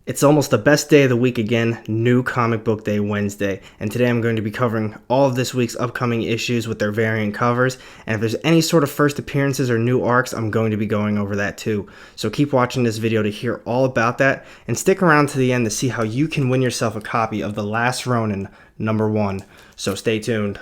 It's almost the best day of the week again, New Comic Book Day Wednesday, and today I'm going to be covering all of this week's upcoming issues with their variant covers, and if there's any sort of first appearances or new arcs, I'm going to be going over that too. So keep watching this video to hear all about that, and stick around to the end to see how you can win yourself a copy of The Last Ronin #1. So stay tuned.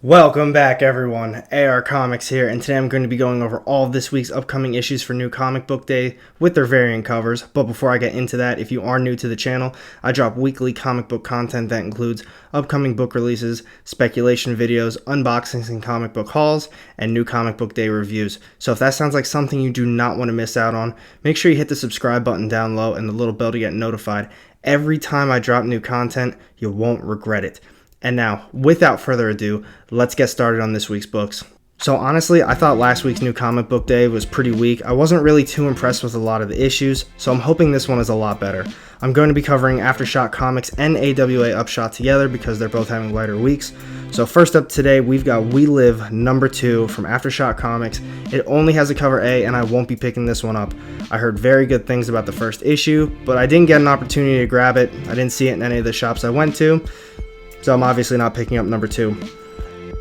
Welcome back everyone, AR Comics here, and today I'm going to be going over all of this week's upcoming issues for New Comic Book Day with their variant covers. But before I get into that, if you are new to the channel, I drop weekly comic book content that includes upcoming book releases, speculation videos, unboxings and comic book hauls, and New Comic Book Day reviews. So if that sounds like something you do not want to miss out on, make sure you hit the subscribe button down low and the little bell to get notified. Every time I drop new content, you won't regret it. And now, without further ado, let's get started on this week's books. So honestly, I thought last week's New Comic Book Day was pretty weak. I wasn't really too impressed with a lot of the issues, so I'm hoping this one is a lot better. I'm going to be covering AfterShock Comics and AWA Upshot together because they're both having lighter weeks. So first up today, we've got We Live #2 from AfterShock Comics. It only has a cover A, and I won't be picking this one up. I heard very good things about the first issue, but I didn't get an opportunity to grab it. I didn't see it in any of the shops I went to, so I'm obviously not picking up #2.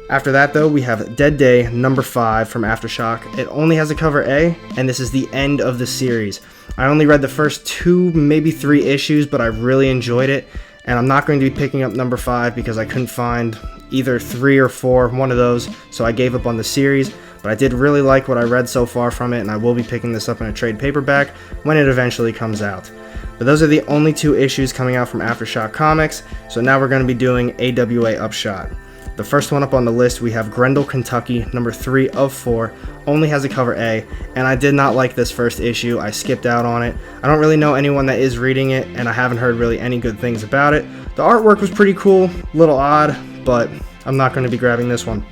After that though, we have Dead Day #5 from AfterShock. It only has a cover A, and this is the end of the series. I only read the first 2, maybe 3 issues, but I really enjoyed it, and I'm not going to be picking up #5 because I couldn't find either 3 or 4, one of those, so I gave up on the series. But I did really like what I read so far from it, and I will be picking this up in a trade paperback when it eventually comes out. But those are the only 2 issues coming out from AfterShock Comics, so now we're going to be doing AWA Upshot. The first one up on the list, we have Grendel, Kentucky, #3 of 4, only has a cover A, and I did not like this first issue. I skipped out on it. I don't really know anyone that is reading it, and I haven't heard really any good things about it. The artwork was pretty cool, a little odd, but I'm not going to be grabbing this one.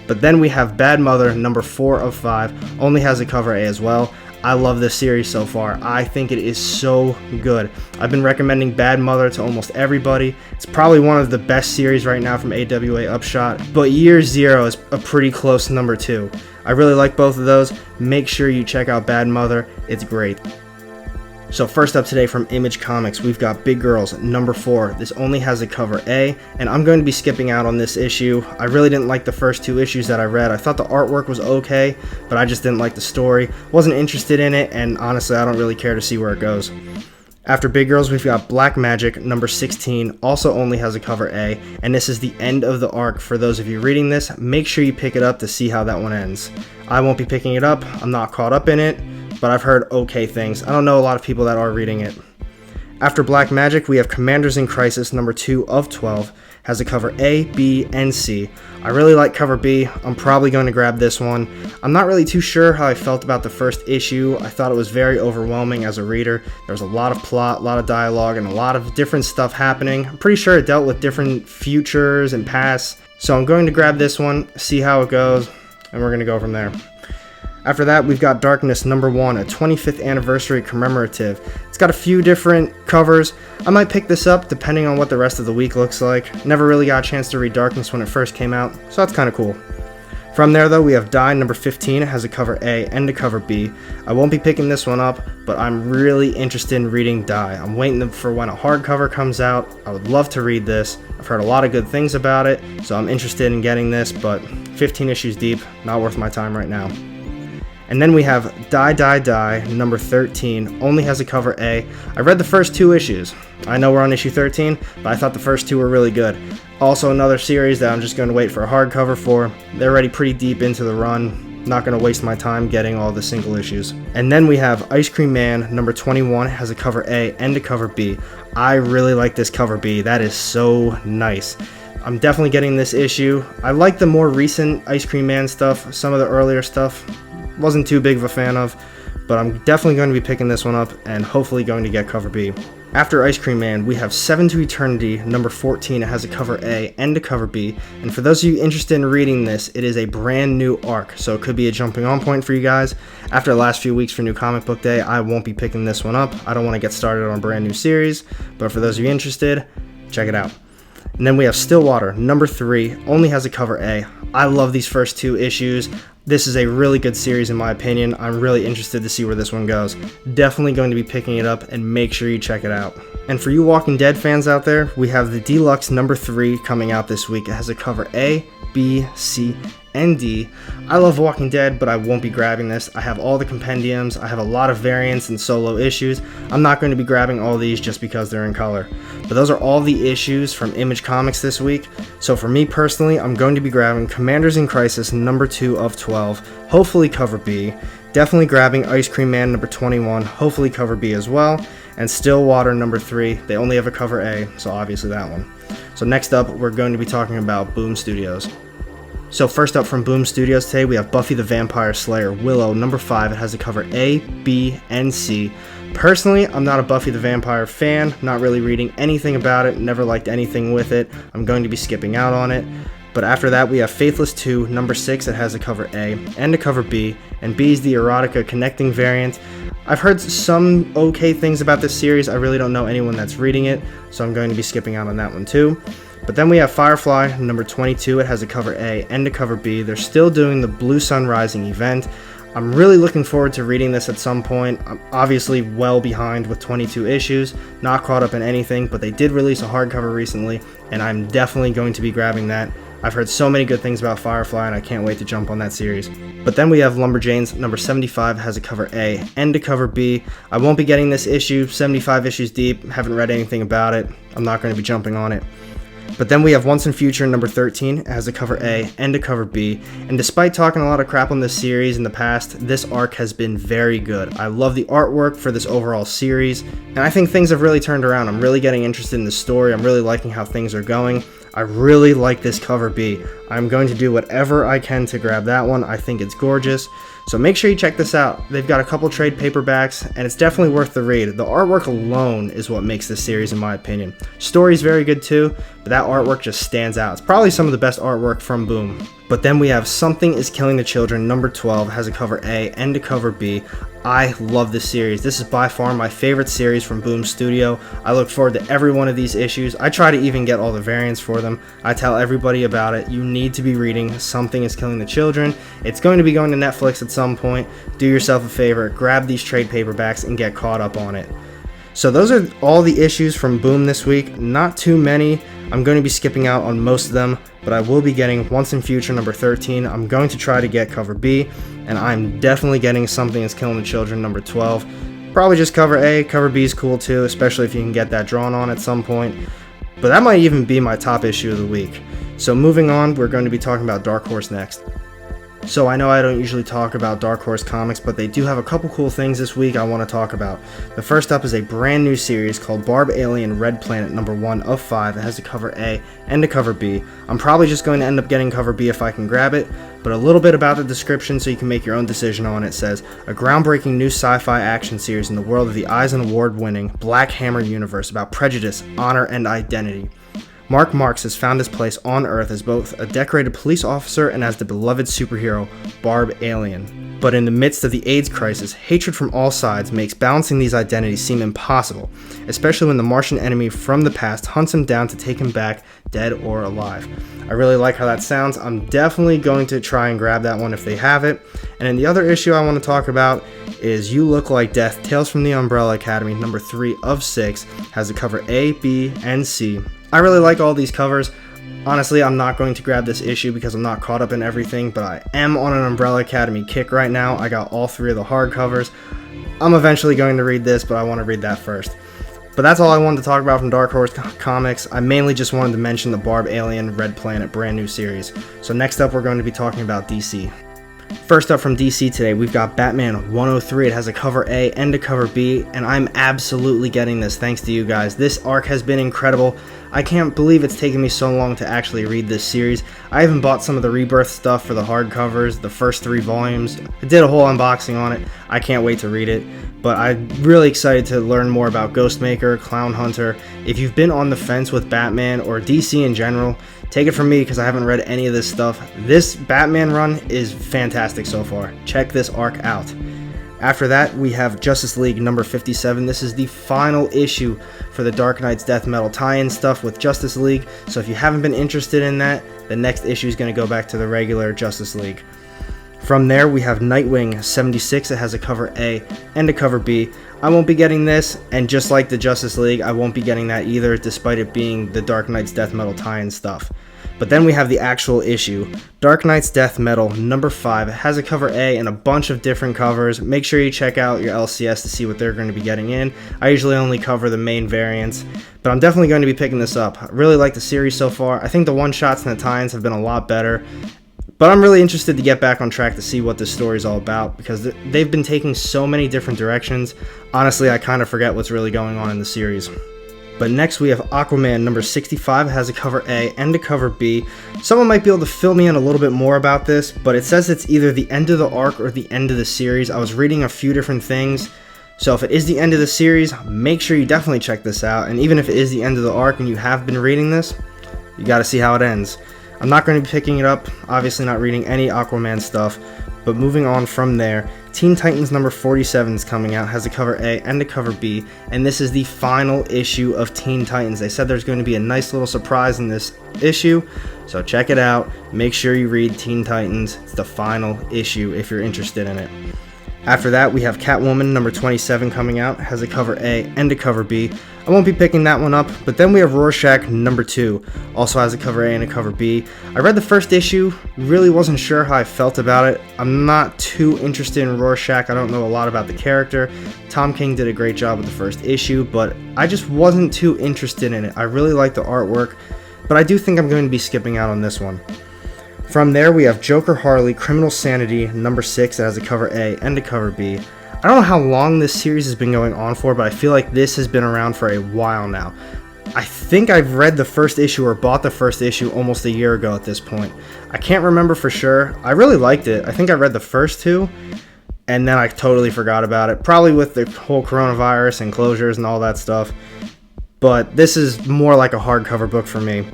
But then we have Bad Mother, #4 of 5, only has a cover A as well. I love this series so far. I think it is so good. I've been recommending Bad Mother to almost everybody. It's probably one of the best series right now from AWA Upshot, but Year Zero is a pretty close #2. I really like both of those. Make sure you check out Bad Mother. It's great. So first up today from Image Comics, we've got Big Girls #4. This only has a cover A, and I'm going to be skipping out on this issue. I really didn't like the first 2 issues that I read. I thought the artwork was okay, but I just didn't like the story. Wasn't interested in it, and honestly, I don't really care to see where it goes. After Big Girls, we've got Black Magic #16, also only has a cover A, and this is the end of the arc. For those of you reading this, make sure you pick it up to see how that one ends. I won't be picking it up. I'm not caught up in it, but I've heard okay things. I don't know a lot of people that are reading it. After Black Magic, we have Commanders in Crisis #2 of 12, has a cover A, B, and C. I really like cover B. I'm probably going to grab this one. I'm not really too sure how I felt about the first issue. I thought it was very overwhelming as a reader. There was a lot of plot, a lot of dialogue, and a lot of different stuff happening. I'm pretty sure it dealt with different futures and pasts, so I'm going to grab this one, see how it goes, and we're going to go from there. After that, we've got Darkness #1, a 25th anniversary commemorative. It's got a few different covers. I might pick this up depending on what the rest of the week looks like. Never really got a chance to read Darkness when it first came out, so that's kind of cool. From there though, we have Die #15, it has a cover A and a cover B. I won't be picking this one up, but I'm really interested in reading Die. I'm waiting for when a hardcover comes out. I would love to read this. I've heard a lot of good things about it, so I'm interested in getting this, but 15 issues deep, not worth my time right now. And then we have Die Die Die #13, only has a cover A. I read the first 2 issues. I know we're on issue 13, but I thought the first 2 were really good. Also another series that I'm just going to wait for a hardcover for. They're already pretty deep into the run. Not going to waste my time getting all the single issues. And then we have Ice Cream Man #21, has a cover A and a cover B. I really like this cover B. That is so nice. I'm definitely getting this issue. I like the more recent Ice Cream Man stuff. Some of the earlier stuff wasn't too big of a fan of, but I'm definitely going to be picking this one up and hopefully going to get cover B. After Ice Cream Man, we have 7 to Eternity #14. It has a cover A and a cover B, and for those of you interested in reading this, it is a brand new arc, so it could be a jumping on point for you guys. After the last few weeks for New Comic Book Day, I won't be picking this one up. I don't want to get started on a brand new series, but for those of you interested, check it out. And then we have Stillwater, number 3, only has a cover A. I love these first 2 issues. This is a really good series in my opinion. I'm really interested to see where this one goes. Definitely going to be picking it up, and make sure you check it out. And for you Walking Dead fans out there, we have the Deluxe number 3 coming out this week. It has a cover A, B, C, and D. I love Walking Dead, but I won't be grabbing this. I have all the compendiums. I have a lot of variants and solo issues. I'm not going to be grabbing all these just because they're in color. But those are all the issues from Image Comics this week. So for me personally, I'm going to be grabbing Commanders in Crisis number 2 of 12, hopefully cover B. Definitely grabbing Ice Cream Man number 21, hopefully cover B as well. And Stillwater number 3, they only have a cover A, so obviously that one. So next up, we're going to be talking about Boom Studios. So first up from Boom Studios today, we have Buffy the Vampire Slayer, Willow, number 5. It has a cover A, B, and C. Personally, I'm not a Buffy the Vampire fan, not really reading anything about it, never liked anything with it. I'm going to be skipping out on it. But after that, we have Faithless 2, number 6. It has a cover A and a cover B, and B is the erotica connecting variant. I've heard some okay things about this series. I really don't know anyone that's reading it, so I'm going to be skipping out on that one too. But then we have Firefly, number 22. It has a cover A and a cover B. They're still doing the Blue Sun Rising event. I'm really looking forward to reading this at some point. I'm obviously well behind with 22 issues, not caught up in anything, but they did release a hardcover recently, and I'm definitely going to be grabbing that. I've heard so many good things about Firefly, and I can't wait to jump on that series. But then we have Lumberjanes, number 75, has a cover A and a cover B. I won't be getting this issue, 75 issues deep, haven't read anything about it. I'm not going to be jumping on it. But then we have Once and Future number 13. It has a cover A and a cover B. And despite talking a lot of crap on this series in the past, this arc has been very good. I love the artwork for this overall series, and I think things have really turned around. I'm really getting interested in the story. I'm really liking how things are going. I really like this cover B. I'm going to do whatever I can to grab that one. I think it's gorgeous. So make sure you check this out. They've got a couple trade paperbacks, and it's definitely worth the read. The artwork alone is what makes this series in my opinion. Story's very good too, but that artwork just stands out. It's probably some of the best artwork from Boom. But then we have Something is Killing the Children, number 12, has a cover A and a cover B. I love this series. This is by far my favorite series from Boom Studio. I look forward to every one of these issues. I try to even get all the variants for them. I tell everybody about it. You need to be reading Something is Killing the Children. It's going to be going to Netflix at some point. Do yourself a favor, grab these trade paperbacks and get caught up on it. So those are all the issues from Boom this week. Not too many. I'm going to be skipping out on most of them, but I will be getting Once in Future number 13. I'm going to try to get cover B, and I'm definitely getting Something is Killing the Children number 12. Probably just cover A. Cover B is cool too, especially if you can get that drawn on at some point. But that might even be my top issue of the week. So moving on, we're going to be talking about Dark Horse next. So I know I don't usually talk about Dark Horse Comics, but they do have a couple cool things this week I want to talk about. The first up is a brand new series called Barb Alien Red Planet number 1 of 5. It has a cover A and a cover B. I'm probably just going to end up getting cover B if I can grab it, but a little bit about the description so you can make your own decision on it. Says, a groundbreaking new sci-fi action series in the world of the Eisner Award-winning Black Hammer universe about prejudice, honor, and identity. Mark Marks has found his place on Earth as both a decorated police officer and as the beloved superhero, Barb Alien. But in the midst of the AIDS crisis, hatred from all sides makes balancing these identities seem impossible, especially when the Martian enemy from the past hunts him down to take him back, dead or alive. I really like how that sounds. I'm definitely going to try and grab that one if they have it. And then the other issue I want to talk about is You Look Like Death, Tales from the Umbrella Academy, number 3 of 6, has a cover A, B, and C. I really like all these covers. Honestly, I'm not going to grab this issue because I'm not caught up in everything, but I am on an Umbrella Academy kick right now. I got all 3 of the hardcovers. I'm eventually going to read this, but I want to read that first. But that's all I wanted to talk about from Dark Horse Comics. I mainly just wanted to mention the Barb Alien Red Planet brand new series. So next up, we're going to be talking about DC. First up from DC today, we've got Batman 103. It has a cover A and a cover B, and I'm absolutely getting this thanks to you guys. This arc has been incredible. I can't believe it's taken me so long to actually read this series. I even bought some of the Rebirth stuff for the hardcovers, the first 3 volumes. I did a whole unboxing on it. I can't wait to read it. But I'm really excited to learn more about Ghostmaker, Clown Hunter. If you've been on the fence with Batman or DC in general, take it from me because I haven't read any of this stuff. This Batman run is fantastic so far. Check this arc out. After that, we have Justice League number 57. This is the final issue for the Dark Knight's Death Metal tie-in stuff with Justice League. So if you haven't been interested in that, the next issue is going to go back to the regular Justice League. From there, we have Nightwing 76. It has a cover A and a cover B. I won't be getting this, and just like the Justice League, I won't be getting that either, despite it being the Dark Knight's Death Metal tie-in stuff. But then we have the actual issue. Dark Knight's Death Metal number 5. It has a cover A and a bunch of different covers. Make sure you check out your LCS to see what they're going to be getting in. I usually only cover the main variants, but I'm definitely going to be picking this up. I really like the series so far. I think the one-shots and the tie-ins have been a lot better. But I'm really interested to get back on track to see what this story is all about, because they've been taking so many different directions. Honestly, I kind of forget what's really going on in the series. But next we have Aquaman number 65. It has a cover A and a cover B. Someone might be able to fill me in a little bit more about this, but it says it's either the end of the arc or the end of the series. I was reading a few different things, so if it is the end of the series, make sure you definitely check this out. And even if it is the end of the arc and you have been reading this, you gotta see how it ends. I'm not going to be picking it up, obviously not reading any Aquaman stuff, but moving on from there, Teen Titans number 47 is coming out, has a cover A and a cover B, and this is the final issue of Teen Titans. They said there's going to be a nice little surprise in this issue, so check it out. Make sure you read Teen Titans. It's the final issue if you're interested in it. After that, we have Catwoman number 27 coming out, has a cover A and a cover B. I won't be picking that one up, but then we have Rorschach number 2, also has a cover A and a cover B. I read the first issue, really wasn't sure how I felt about it. I'm not too interested in Rorschach, I don't know a lot about the character. Tom King did a great job with the first issue, but I just wasn't too interested in it. I really like the artwork, but I do think I'm going to be skipping out on this one. From there, we have Joker Harley Criminal Sanity number 6 that has a cover A and a cover B. I don't know how long this series has been going on for, but I feel like this has been around for a while now. I think I've read the first issue or bought the first issue almost a year ago at this point. I can't remember for sure. I really liked it. I think I read the first 2, and then I totally forgot about it. Probably with the whole coronavirus and closures and all that stuff. But this is more like a hardcover book for me.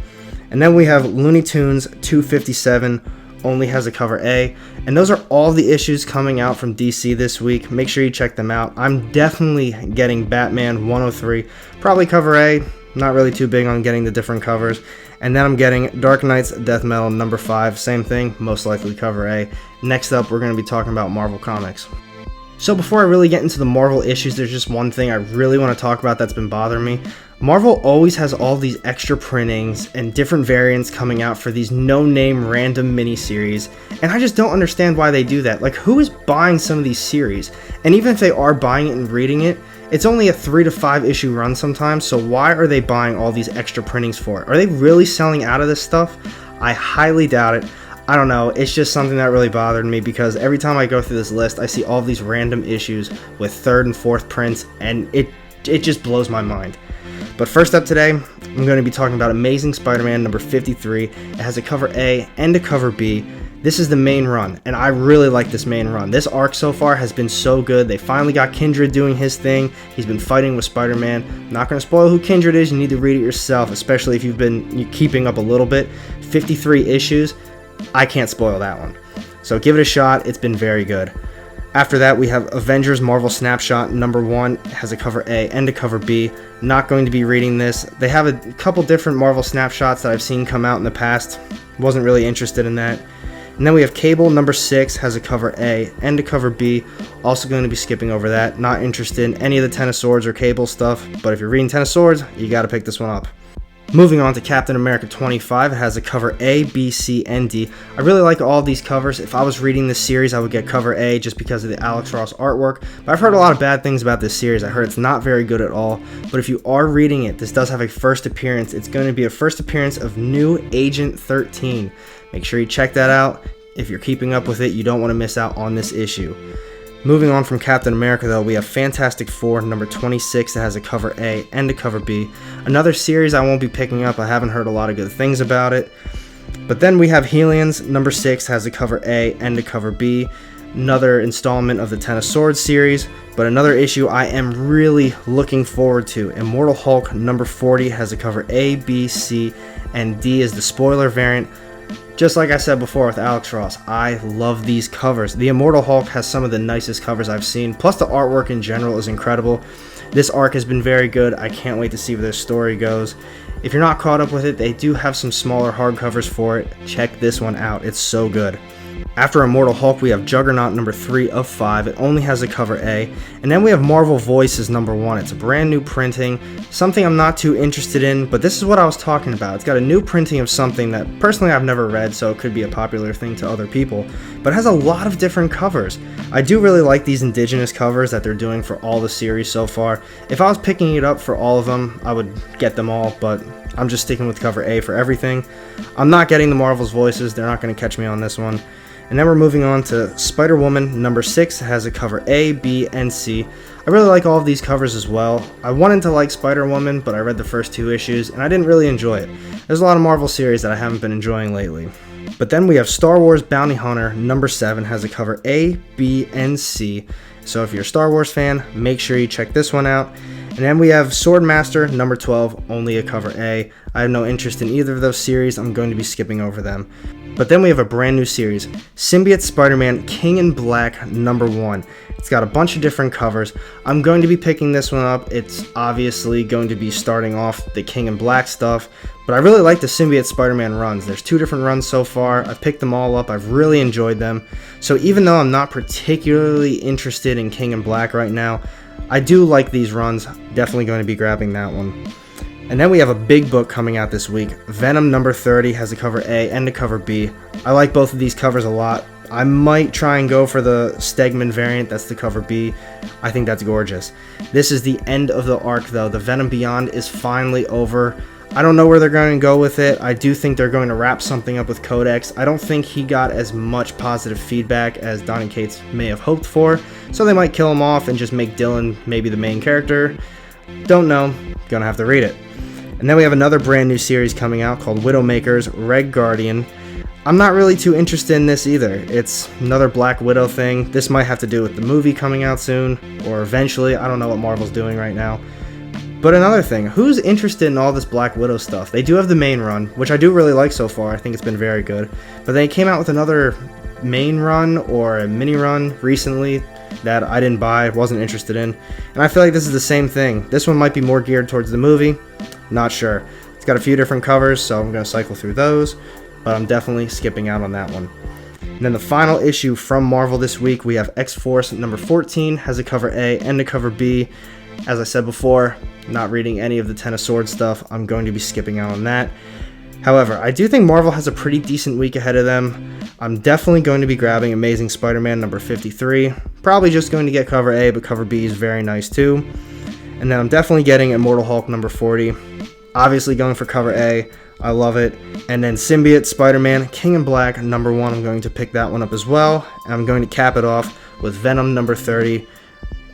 And then we have Looney Tunes 257, only has a cover A, and those are all the issues coming out from DC this week. Make sure you check them out. I'm definitely getting Batman 103, probably cover A, not really too big on getting the different covers. And then I'm getting Dark Knight's Death Metal number 5, same thing, most likely cover A. Next up, we're going to be talking about Marvel Comics. So before I really get into the Marvel issues, there's just one thing I really want to talk about that's been bothering me. Marvel always has all these extra printings and different variants coming out for these no-name random miniseries, and I just don't understand why they do that. Like, who is buying some of these series? And even if they are buying it and reading it, it's only a 3 to 5 issue run sometimes, so why are they buying all these extra printings for it? Are they really selling out of this stuff? I highly doubt it. I don't know, it's just something that really bothered me, because every time I go through this list, I see all these random issues with 3rd and 4th prints, and it just blows my mind. But first up today, I'm going to be talking about Amazing Spider-Man number 53. It has a cover A and a cover B. This is the main run, and I really like this main run. This arc so far has been so good. They finally got Kindred doing his thing. He's been fighting with Spider-Man. I'm not going to spoil who Kindred is. You need to read it yourself, especially if you've been keeping up a little bit. 53 issues. I can't spoil that one. So give it a shot. It's been very good. After that, we have Avengers Marvel Snapshot number 1. It has a cover A and a cover B. Not going to be reading this. They have a couple different Marvel Snapshots that I've seen come out in the past. Wasn't really interested in that. And then we have Cable number 6, has a cover A and a cover B. Also going to be skipping over that. Not interested in any of the Ten of Swords or Cable stuff, but if you're reading Ten of Swords, you got to pick this one up. Moving on to Captain America 25, it has a cover A, B, C, and D. I really like all of these covers. If I was reading this series, I would get cover A just because of the Alex Ross artwork. But I've heard a lot of bad things about this series. I heard it's not very good at all. But if you are reading it, this does have a first appearance. It's going to be a first appearance of new Agent 13. Make sure you check that out. If you're keeping up with it, you don't want to miss out on this issue. Moving on from Captain America, though, we have Fantastic Four number 26 that has a cover A and a cover B. Another series I won't be picking up. I haven't heard a lot of good things about it. But then we have Hellions number 6 has a cover A and a cover B. Another installment of the Ten of Swords series, but another issue I am really looking forward to. Immortal Hulk number 40 has a cover A, B, C, and D is the spoiler variant. Just like I said before with Alex Ross, I love these covers. The Immortal Hulk has some of the nicest covers I've seen, plus the artwork in general is incredible. This arc has been very good. I can't wait to see where their story goes. If you're not caught up with it, they do have some smaller hardcovers for it. Check this one out. It's so good. After Immortal Hulk, we have Juggernaut number 3 of 5. It only has a cover A. And then we have Marvel Voices number 1. It's a brand new printing, something I'm not too interested in, but this is what I was talking about. It's got a new printing of something that personally I've never read, so it could be a popular thing to other people, but it has a lot of different covers. I do really like these indigenous covers that they're doing for all the series so far. If I was picking it up for all of them, I would get them all, but I'm just sticking with cover A for everything. I'm not getting the Marvel's Voices. They're not going to catch me on this one. And then we're moving on to Spider-Woman number 6. It has a cover A, B, and C. I really like all of these covers as well. I wanted to like Spider-Woman, but I read the first 2 issues, and I didn't really enjoy it. There's a lot of Marvel series that I haven't been enjoying lately. But then we have Star Wars Bounty Hunter number 7. Has a cover A, B, and C. So if you're a Star Wars fan, make sure you check this one out. And then we have Swordmaster number 12, only a cover A. I have no interest in either of those series. I'm going to be skipping over them. But then we have a brand new series, Symbiote Spider-Man King in Black number 1. It's got a bunch of different covers. I'm going to be picking this one up. It's obviously going to be starting off the King in Black stuff, but I really like the Symbiote Spider-Man runs. There's 2 different runs so far. I've picked them all up. I've really enjoyed them. So even though I'm not particularly interested in King in Black right now, I do like these runs. Definitely going to be grabbing that one. And then we have a big book coming out this week. Venom number 30 has a cover A and a cover B. I like both of these covers a lot. I might try and go for the Stegman variant. That's the cover B. I think that's gorgeous. This is the end of the arc though. The Venom Beyond is finally over. I don't know where they're going to go with it. I do think they're going to wrap something up with Codex. I don't think he got as much positive feedback as Donny Cates may have hoped for, so they might kill him off and just make Dylan maybe the main character. Don't know. Gonna have to read it. And then we have another brand new series coming out called Widowmaker's Red Guardian. I'm not really too interested in this either. It's another Black Widow thing. This might have to do with the movie coming out soon, or eventually. I don't know what Marvel's doing right now. But another thing, who's interested in all this Black Widow stuff? They do have the main run, which I do really like so far. I think it's been very good. But they came out with another main run or a mini run recently that I didn't buy, wasn't interested in. And I feel like this is the same thing. This one might be more geared towards the movie. Not sure. It's got a few different covers, so I'm going to cycle through those. But I'm definitely skipping out on that one. And then the final issue from Marvel this week, we have X-Force number 14. Has a cover A and a cover B. As I said before, not reading any of the Ten of Swords stuff. I'm going to be skipping out on that. However, I do think Marvel has a pretty decent week ahead of them. I'm definitely going to be grabbing Amazing Spider-Man number 53. Probably just going to get cover A, but cover B is very nice too. And then I'm definitely getting Immortal Hulk number 40. Obviously going for cover A. I love it. And then Symbiote Spider-Man King in Black number 1. I'm going to pick that one up as well. And I'm going to cap it off with Venom number 30.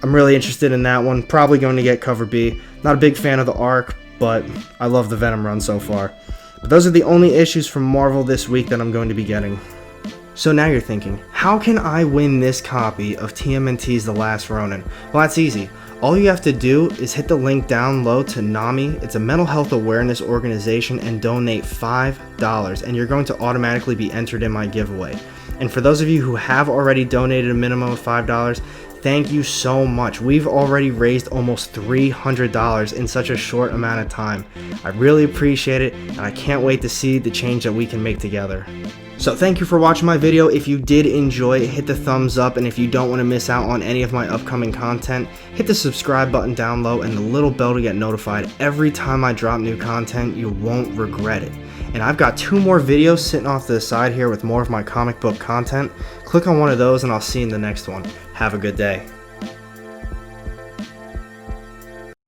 I'm really interested in that one. Probably going to get cover B. Not a big fan of the arc, but I love the Venom run so far. But those are the only issues from Marvel this week that I'm going to be getting. So now you're thinking, how can I win this copy of TMNT's The Last Ronin? Well, that's easy. All you have to do is hit the link down low to NAMI. It's a mental health awareness organization, and donate $5, and you're going to automatically be entered in my giveaway. And for those of you who have already donated a minimum of $5, thank you so much. We've already raised almost $300 in such a short amount of time. I really appreciate it, and I can't wait to see the change that we can make together. So thank you for watching my video. If you did enjoy it, hit the thumbs up, and if you don't want to miss out on any of my upcoming content, hit the subscribe button down low and the little bell to get notified every time I drop new content. You won't regret it. And I've got 2 more videos sitting off to the side here with more of my comic book content. Click on one of those and I'll see you in the next one. Have a good day.